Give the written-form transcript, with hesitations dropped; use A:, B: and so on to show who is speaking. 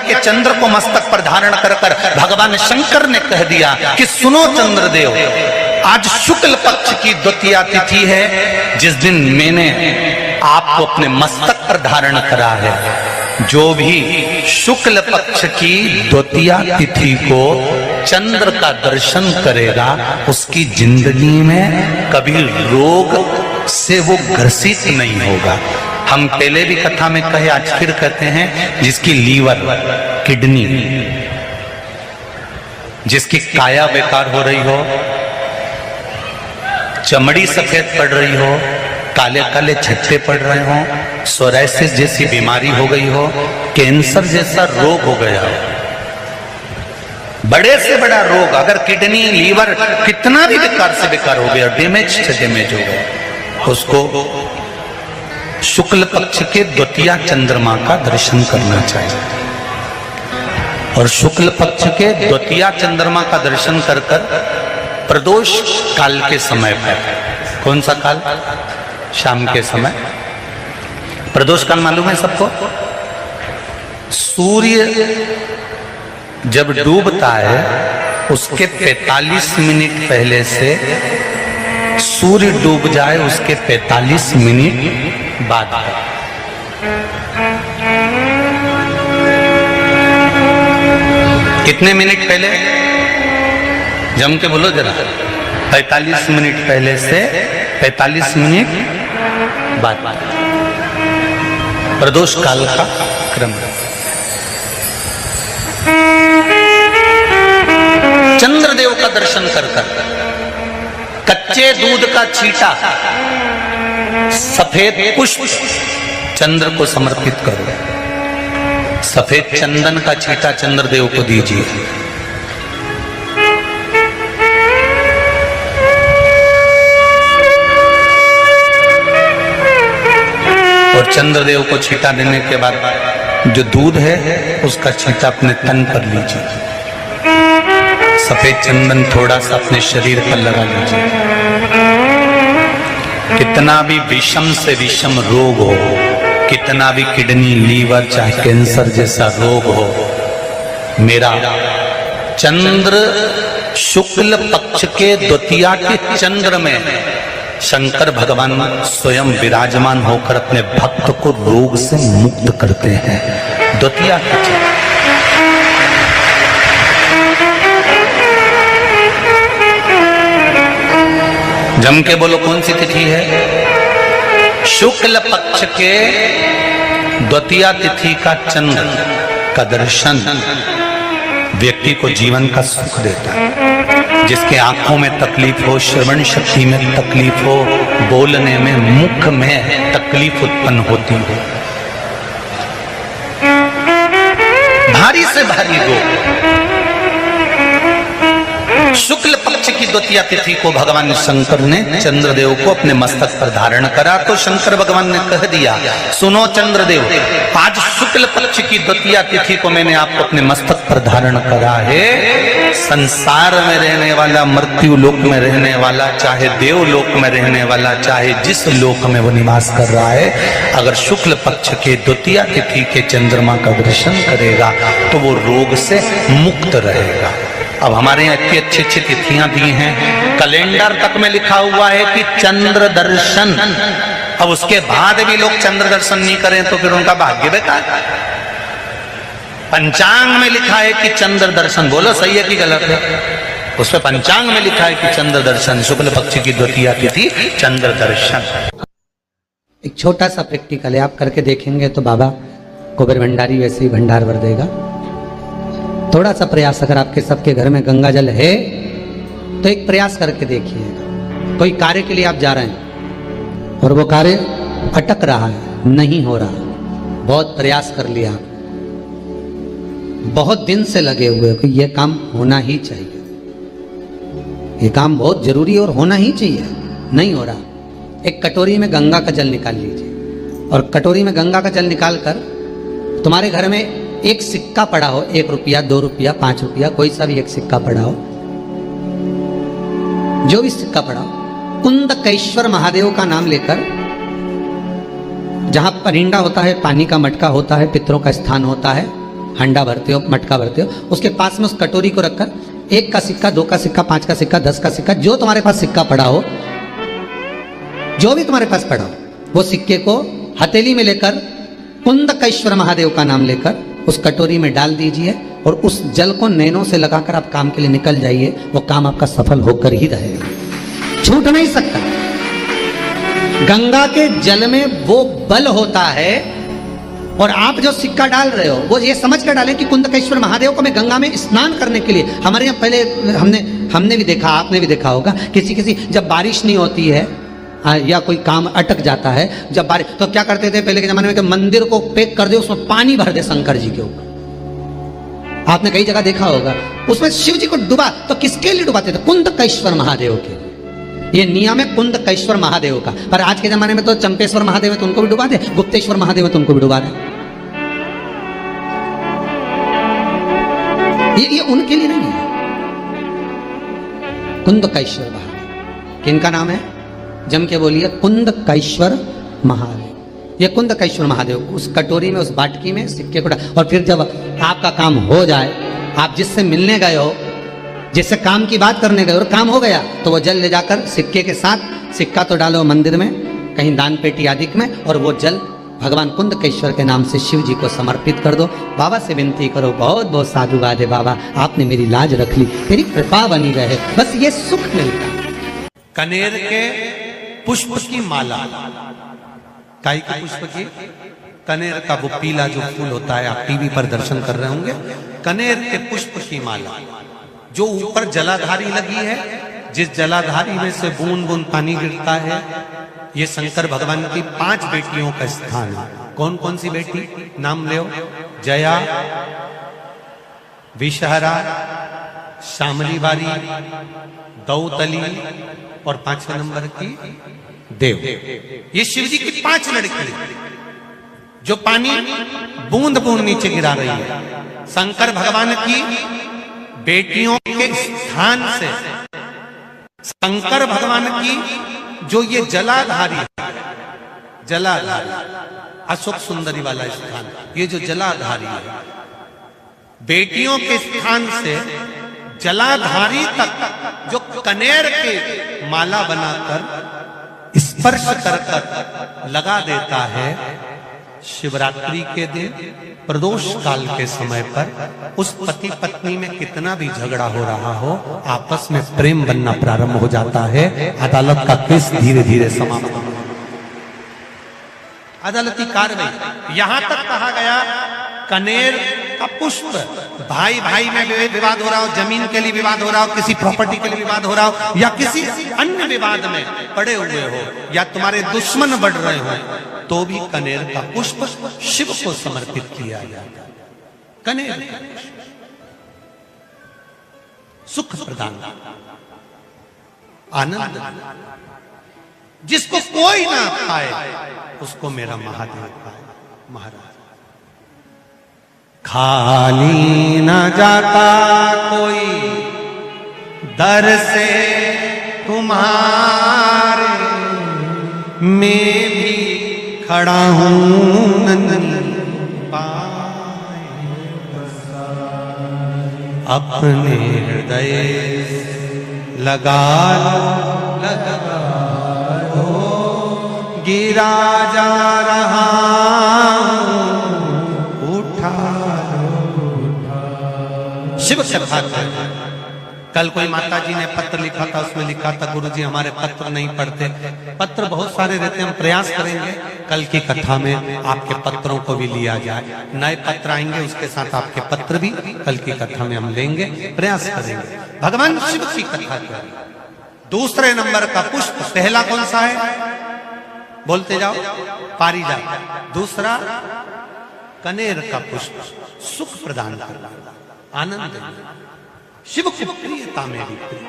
A: के चंद्र को मस्तक पर धारण कर कर भगवान शंकर ने कह दिया कि सुनो चंद्रदेव, आज शुक्ल पक्ष की द्वितीया तिथि है, जिस दिन मैंने आपको अपने मस्तक पर धारण करा है। जो भी शुक्ल पक्ष की द्वितीया तिथि को चंद्र का दर्शन करेगा, उसकी जिंदगी में कभी रोग से वो ग्रसित नहीं होगा। हम पहले भी कथा में कहे, आज फिर कहते हैं, जिसकी लीवर, किडनी, जिसकी काया बेकार हो रही हो, चमड़ी सफेद पड़ रही हो, काले काले छट्टे पड़ रहे हो, सोराइसिस जैसी बीमारी हो गई हो, कैंसर जैसा रोग हो गया हो, बड़े से बड़ा रोग, अगर किडनी, लीवर कितना भी बेकार से बेकार हो गया, डैमेज से डैमेज हो गया, उसको शुक्ल पक्ष के द्वितीया चंद्रमा का दर्शन करना चाहिए। और शुक्ल पक्ष के द्वितीया चंद्रमा का दर्शन कर कर प्रदोष काल के समय पर, कौन सा काल? शाम के समय। प्रदोष काल मालूम है सबको? सूर्य जब डूबता है उसके 45 मिनट पहले से, सूर्य डूब जाए उसके 45 मिनट बाद। कितने मिनट पहले? जम के बोलो जरा। 45 मिनट पहले से 45 मिनट बाद प्रदोष काल का क्रम। चंद्रदेव का दर्शन कर कर कच्चे दूध का छींटा, सफेद पुष्प चंद्र को समर्पित करो। सफेद चंदन का छींटा चंद्रदेव को दीजिए। और चंद्रदेव को छींटा देने के बाद जो दूध है उसका छींटा अपने तन पर लीजिए। सफेद चंदन थोड़ा सा अपने शरीर पर लगा लीजिए। कितना भी विषम से विषम रोग हो, कितना भी किडनी, लीवर, चाहे कैंसर जैसा रोग हो, मेरा चंद्र शुक्ल पक्ष के द्वितीया के चंद्र में शंकर भगवान स्वयं विराजमान होकर अपने भक्त को रोग से मुक्त करते हैं। द्वितीया के चंद्र। जम के बोलो, कौन सी तिथि है? शुक्ल पक्ष के द्वितीया तिथि का चंद्र का दर्शन व्यक्ति को जीवन का सुख देता है। जिसके आंखों में तकलीफ हो, श्रवण शक्ति में तकलीफ हो, बोलने में, मुख में तकलीफ उत्पन्न होती हो, भारी से भारी रोग, शुक्ल पक्ष की द्वितीया तिथि को भगवान शंकर ने चंद्रदेव को अपने मस्तक पर धारण करा। तो शंकर भगवान ने कह दिया, सुनो चंद्रदेव, आज शुक्ल पक्ष की द्वितीया तिथि को मैंने आपको अपने मस्तक पर धारण करा है। संसार में रहने वाला, मृत्यु लोक में रहने वाला, चाहे देवलोक में रहने वाला, चाहे जिस लोक में वो निवास कर रहा है, अगर शुक्ल पक्ष के द्वितीया तिथि के चंद्रमा का दर्शन करेगा तो वो रोग से मुक्त रहेगा। अब हमारे यहाँ इतनी अच्छी अच्छी तिथियां दी हैं, कैलेंडर तक में लिखा हुआ है कि चंद्र दर्शन। अब उसके बाद भी लोग चंद्र दर्शन नहीं करें तो फिर उनका भाग्य बेकार। पंचांग में लिखा है कि चंद्र दर्शन, बोलो सही है कि गलत है? उसमें पंचांग में लिखा है कि चंद्र दर्शन, शुक्ल पक्ष की द्वितीया तिथि चंद्र दर्शन।
B: एक छोटा सा प्रैक्टिकल है, आप करके देखेंगे तो बाबा कुबेर भंडारी वैसे ही भंडार भर देगा। थोड़ा सा प्रयास, अगर आपके सबके घर में गंगा जल है तो एक प्रयास करके देखिएगा। कोई कार्य के लिए आप जा रहे हैं और वो कार्य अटक रहा है, नहीं हो रहा, बहुत प्रयास कर लिया, बहुत दिन से लगे हुए कि ये काम होना ही चाहिए, ये काम बहुत जरूरी और होना ही चाहिए, नहीं हो रहा। एक कटोरी में गंगा का जल निकाल लीजिए और कटोरी में गंगा का जल निकाल कर तुम्हारे घर में एक सिक्का पड़ा हो, 1 रुपया, 2 रुपया, 5 रुपया, कोई सा भी एक सिक्का पड़ा हो, जो भी सिक्का पड़ा हो, कुंदकेश्वर महादेव का नाम लेकर, जहां परिंदा होता है, पानी का मटका होता है, पितरों का स्थान होता है, हंडा भरते हो, मटका भरते हो, उसके पास में उस कटोरी को रखकर 1 का सिक्का, 2 का सिक्का, 5 का सिक्का, 10 का सिक्का, जो तुम्हारे पास सिक्का पड़ा हो, जो भी तुम्हारे पास पड़ा हो, वो सिक्के को हथेली में लेकर कुंदकेश्वर महादेव का नाम लेकर उस कटोरी में डाल दीजिए और उस जल को नैनों से लगाकर आप काम के लिए निकल जाइए। वो काम आपका सफल होकर ही रहेगा, छूट नहीं सकता। गंगा के जल में वो बल होता है। और आप जो सिक्का डाल रहे हो वो ये समझ कर डालें कि कुंदकेश्वर महादेव को मैं गंगा में स्नान करने के लिए, हमारे यहाँ पहले हमने भी देखा, आपने भी देखा होगा, किसी जब बारिश नहीं होती है या कोई काम अटक जाता है, जब बारिश, तो क्या करते थे पहले के जमाने में कि मंदिर को पैक कर दे, उसमें पानी भर दे शंकर जी के ऊपर। आपने कई जगह देखा होगा, उसमें शिव जी को डुबा, तो किसके लिए डुबाते थे? कुंदकेश्वर महादेव के लिए। ये नियम है कुंदकेश्वर महादेव का। पर आज के जमाने में तो चंपेश्वर महादेव है तो उनको भी डुबा दे, गुप्तेश्वर महादेव है तो उनको भी डुबा दे। ये उनके लिए नहीं है। कुंदकेश्वर महादेव किनका नाम है? जम के बोलिए, कुंदकेश्वर महादेव। ये कुंदकेश्वर महादेव उस कटोरी में, उस बाटकी में सिक्के को, और फिर जब आपका काम हो जाए, आप जिससे मिलने गए हो, जिससे काम की बात करने गए और काम हो गया, तो वो जल ले जाकर सिक्के के साथ, सिक्का तो डालो मंदिर में, कहीं दान पेटी आदि में, और वो जल भगवान कुंदकेश्वर के नाम से शिव जी को समर्पित कर दो। बाबा से विनती करो, बहुत बहुत साधुवाद है बाबा, आपने मेरी लाज रख ली, मेरी कृपा बनी रहे, बस ये सुख मिलता।
A: कनेर के पुष्प की माला, काय के पुष्प की? कनेर का वो पीला जो फूल होता है, आप टीवी पर दर्शन कर रहे होंगे, कनेर के पुष्प की माला जो ऊपर जलाधारी लगी है, जिस जलाधारी में से बूंद बूंद पानी गिरता है, ये शंकर भगवान की 5 बेटियों का स्थान है। कौन कौन सी बेटी? नाम लो, जया, विषहरा, शामली बारी, दौतली और 5वें नंबर की देव। ये शिव जी की 5 लड़की जो पानी बूंद बूंद नीचे गिरा रही है। शंकर भगवान की बेटियों के स्थान से शंकर भगवान की जो ये जलाधारी, अशोक सुंदरी वाला स्थान, ये जो जलाधारी है, बेटियों के स्थान से जलाधारी तक जो कनेर के माला बनाकर स्पर्श कर लगा देता है, शिवरात्रि के दिन, प्रदोष काल के समय पर, उस पति पत्नी में कितना भी झगड़ा हो रहा हो, आपस में प्रेम बनना प्रारंभ हो जाता है। अदालत का केस धीरे धीरे समाप्त, अदालती कार्रवाई। यहां तक कहा गया कनेर का पुष्प, भाई भाई में विवाद हो रहा हो, जमीन के लिए विवाद हो रहा हो, किसी प्रॉपर्टी के लिए विवाद हो रहा हो, या किसी अन्य विवाद में पड़े हुए हो, या तुम्हारे दुश्मन बढ़ रहे हो, तो भी कनेर का पुष्प शिव को समर्पित किया जाता है। कनेर सुख प्रदान, आनंद, जिसको कोई ना पाए उसको मेरा महादेव पाए। महाराज खाली न जाता कोई दर से तुम्हारे, मैं भी खड़ा हूं नंदी पाए, अपने हृदय लगा लो, गिरा जा रहा उठा लो। शिव कथा कल कोई माता जी ने पत्र लिखा था, उसमें लिखा था, गुरुजी हमारे पत्र नहीं पढ़ते। पत्र बहुत सारे रहते हैं, हम प्रयास करेंगे कल की कथा में आपके पत्रों को भी लिया जाए। नए पत्र आएंगे, उसके साथ आपके पत्र भी कल की कथा में हम लेंगे, प्रयास करेंगे। भगवान शिव की कथा करें। दूसरे नंबर का पुष्प, पहला कौन सा है? बोलते जाओ, पारिजात। दूसरा कनेर का पुष्प, सुख प्रदान करना, आनंद, शिव की प्रियता मेरी प्रिय।